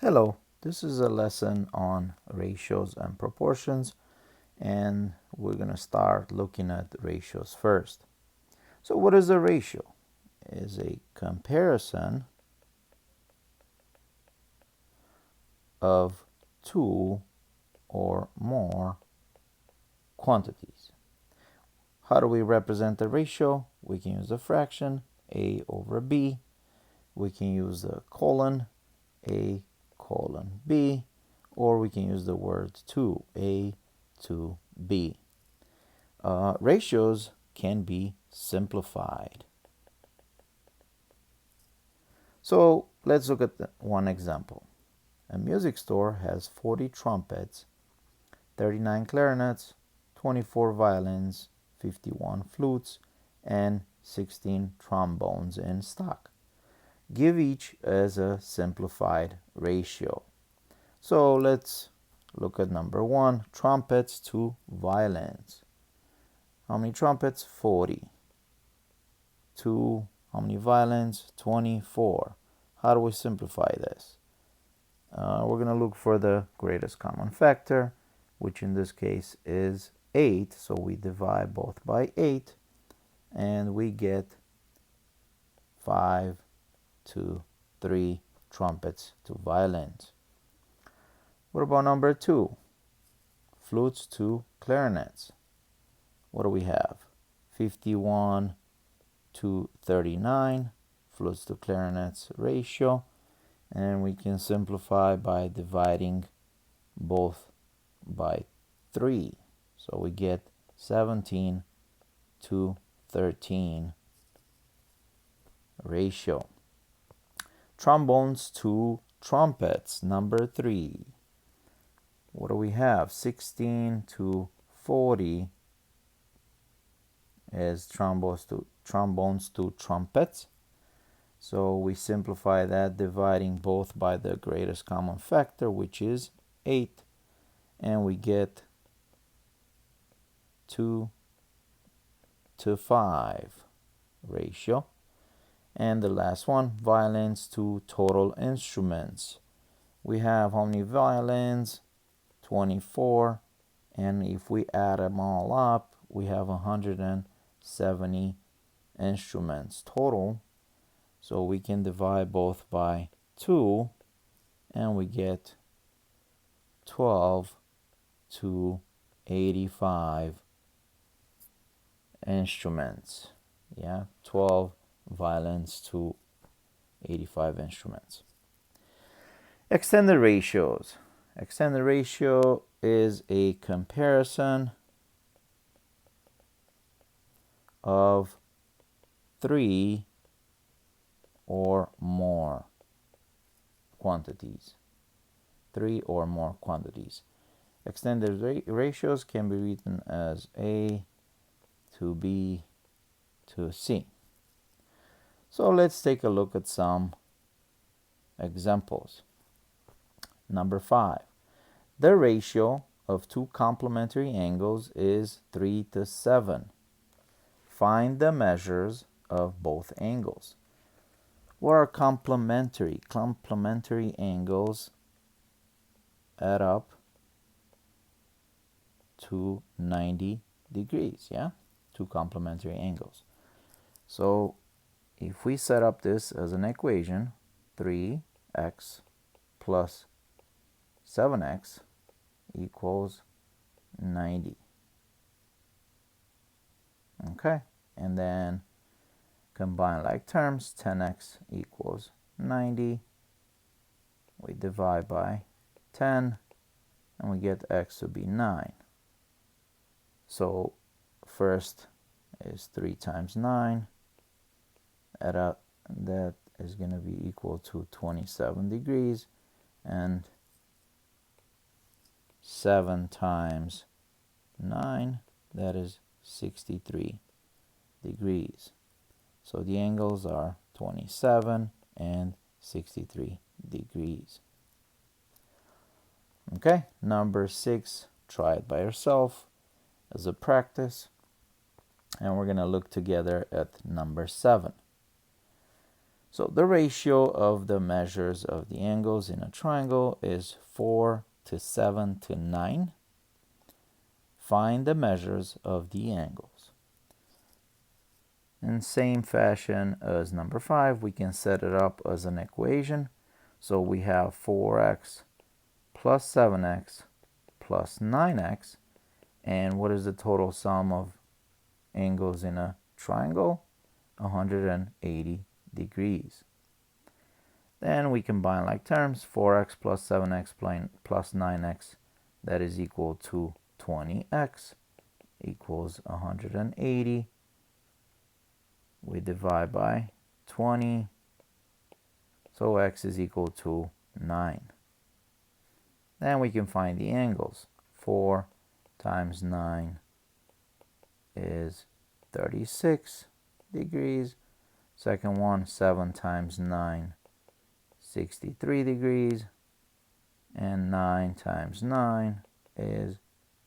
Hello, this is a lesson on ratios and proportions, and we're going to start looking at ratios first. So what is a ratio? It is a comparison of two or more quantities. How do we represent a ratio? We can use a fraction, a over b. We can use the colon, a colon b, or we can use the word to, a to b. Ratios can be simplified. So let's look at one example. A music store has 40 trumpets, 39 clarinets, 24 violins, 51 flutes, and 16 trombones in stock. Give each as a simplified ratio. So let's look at number one, trumpets to violins. How many trumpets? 40. How many violins? 24. How do we simplify this? We're going to look for the greatest common factor, which in this case is 8. So we divide both by 8, and we get 5 to 3 trumpets to violins. What about number 2? Flutes to clarinets. What do we have? 51 to 39 flutes to clarinets ratio, and we can simplify by dividing both by 3. So we get 17 to 13 ratio. Trombones to trumpets, number 3. What do we have? 16 to 40 is trombones to trumpets. So we simplify that, dividing both by the greatest common factor, which is 8, and we get 2 to 5 ratio. And the last one, violins to total instruments. We have how many violins? 24, and if we add them all up, we have 170 instruments total. So we can divide both by 2, and we get 12 to 85 instruments. 12 violins to 85 instruments. Extended ratios. Extended ratio is a comparison of 3 or more quantities. 3 or more quantities. Extended ratios can be written as A to B to C. So let's take a look at some examples. Number 5. The ratio of two complementary angles is 3 to 7. Find the measures of both angles. What are complementary? Complementary angles add up to 90 degrees, Two complementary angles. So if we set up this as an equation, 3x plus 7x equals 90. Okay, and then combine like terms, 10x equals 90. We divide by 10, and we get x to be 9. So first is 3 times 9. Add up, that is going to be equal to 27 degrees, and 7 times 9, that is 63 degrees. So the angles are 27 and 63 degrees. Okay, number 6, try it by yourself as a practice. And we're going to look together at number 7. So the ratio of the measures of the angles in a triangle is 4 to 7 to 9. Find the measures of the angles. In same fashion as number 5, we can set it up as an equation. So we have 4x plus 7x plus 9x. And what is the total sum of angles in a triangle? 180 degrees. Then we combine like terms, 4x plus 7x plus 9x, that is equal to 20x, equals 180. We divide by 20, so x is equal to 9. Then we can find the angles. 4 times 9 is 36 degrees. Second one, 7 times 9, 63 degrees. And 9 times 9 is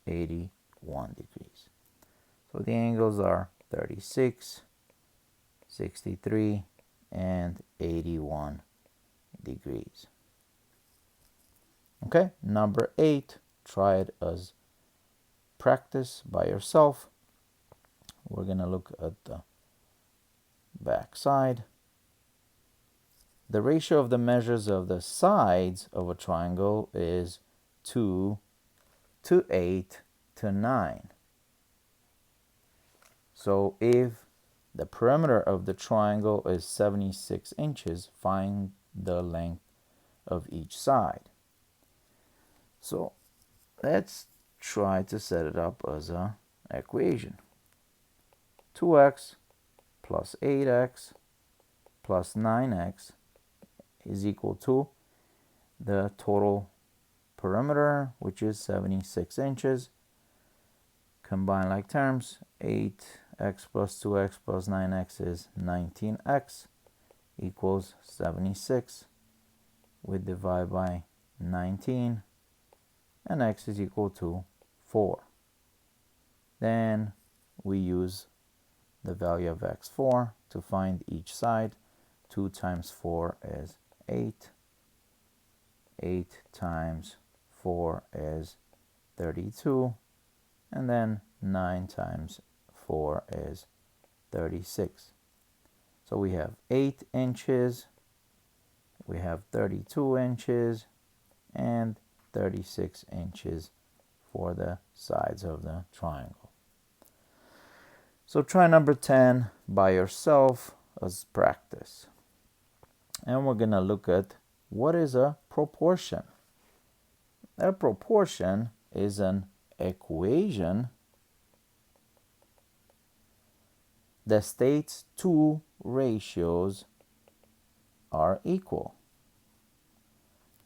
81 degrees. So the angles are 36, 63, and 81 degrees. Okay, number 8, try it as practice by yourself. We're going to look at the back side. The ratio of the measures of the sides of a triangle is 2 to 8 to 9. So if the perimeter of the triangle is 76 inches, find the length of each side. So let's try to set it up as an equation. 2x plus 8x plus 9x is equal to the total perimeter, which is 76 inches. Combine like terms, 8x plus 2x plus 9x is 19x, equals 76. We divide by 19, and x is equal to 4. Then we use the value of x4 to find each side. 2 times 4 is 8. 8 times 4 is 32. And then 9 times 4 is 36. So we have 8 inches, we have 32 inches, and 36 inches for the sides of the triangle. So try number 10 by yourself as practice. And we're going to look at what is a proportion. A proportion is an equation that states two ratios are equal.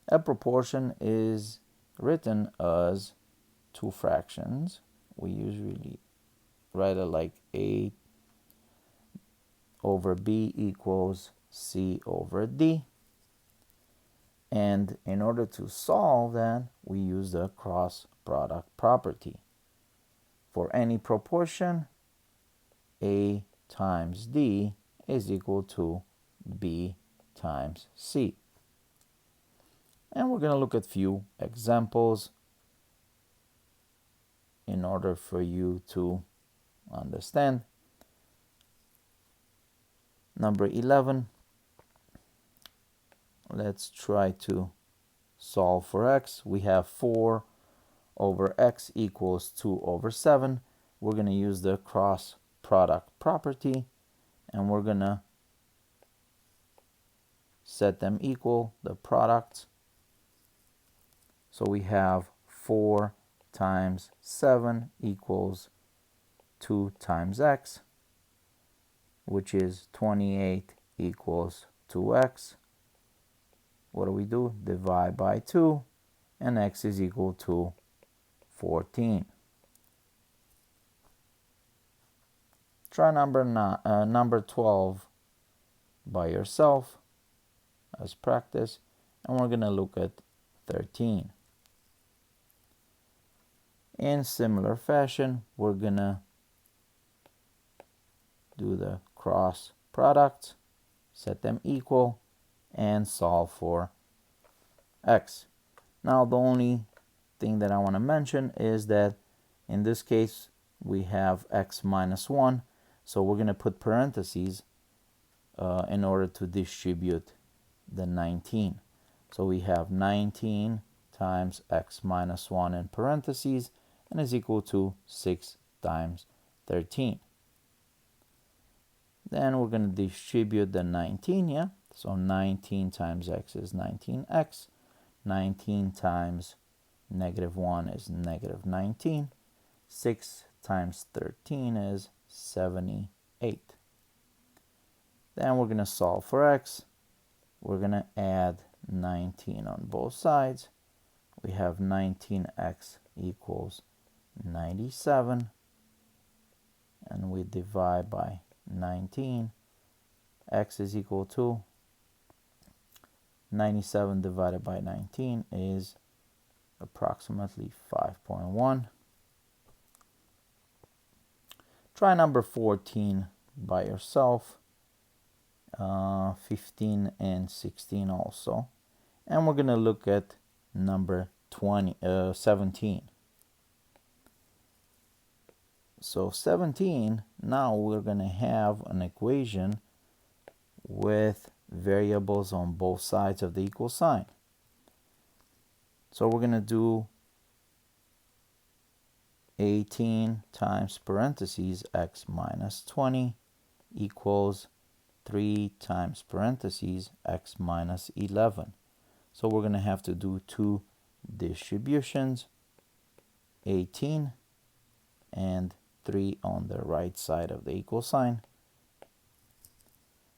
A proportion is written as two fractions. We usually write it like A over B equals C over D. And in order to solve that, we use the cross product property. For any proportion, A times D is equal to B times C. And we're going to look at few examples in order for you to understand. Number 11, let's try to solve for x. We have 4 over x equals 2 over 7. We're going to use the cross product property, and we're going to set them equal, the products. So we have 4 times 7 equals 2 times x, which is 28 equals 2x. What do? Divide by 2, and x is equal to 14. Try number 12 by yourself as practice, and we're going to look at 13. In similar fashion, we're going to do the cross product. set them equal, and solve for x. Now the only thing that I want to mention is that in this case we have x minus 1, so we're going to put parentheses in order to distribute the 19. So we have 19 times x minus 1 in parentheses and is equal to 6 times 13. Then we're going to distribute the 19, yeah? So 19 times x is 19x. 19 times negative 1 is negative 19. 6 times 13 is 78. Then we're going to solve for x. We're going to add 19 on both sides. We have 19x equals 97. And we divide by 19. X is equal to 97 divided by 19 is approximately 5.1. Try number 14 by yourself. 15 and 16 also. And we're going to look at number 17. So 17, now we're going to have an equation with variables on both sides of the equal sign. So we're going to do 18 times parentheses x minus 20 equals 3 times parentheses x minus 11. So we're going to have to do two distributions, 18 and 3 on the right side of the equal sign.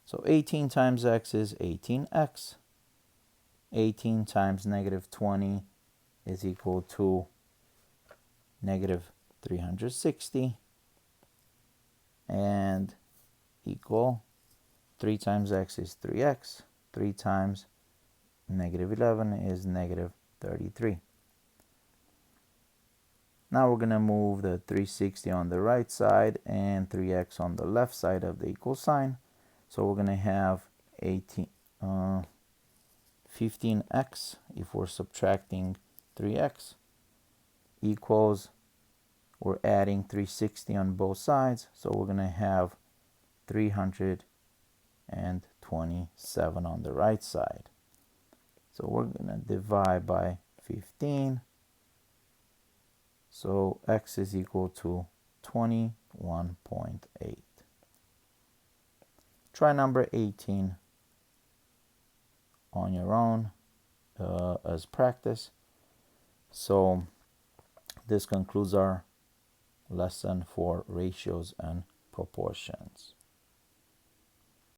So 18 times x is 18x. 18 times negative 20 is equal to negative 360. And equal 3 times x is 3x. 3 times negative 11 is negative 33. Now we're going to move the 360 on the right side and 3x on the left side of the equal sign. So we're going to have 15x if we're subtracting 3x equals, we're adding 360 on both sides. So we're going to have 327 on the right side. So we're going to divide by 15. So x is equal to 21.8. Try number 18 on your own as practice. So this concludes our lesson for ratios and proportions.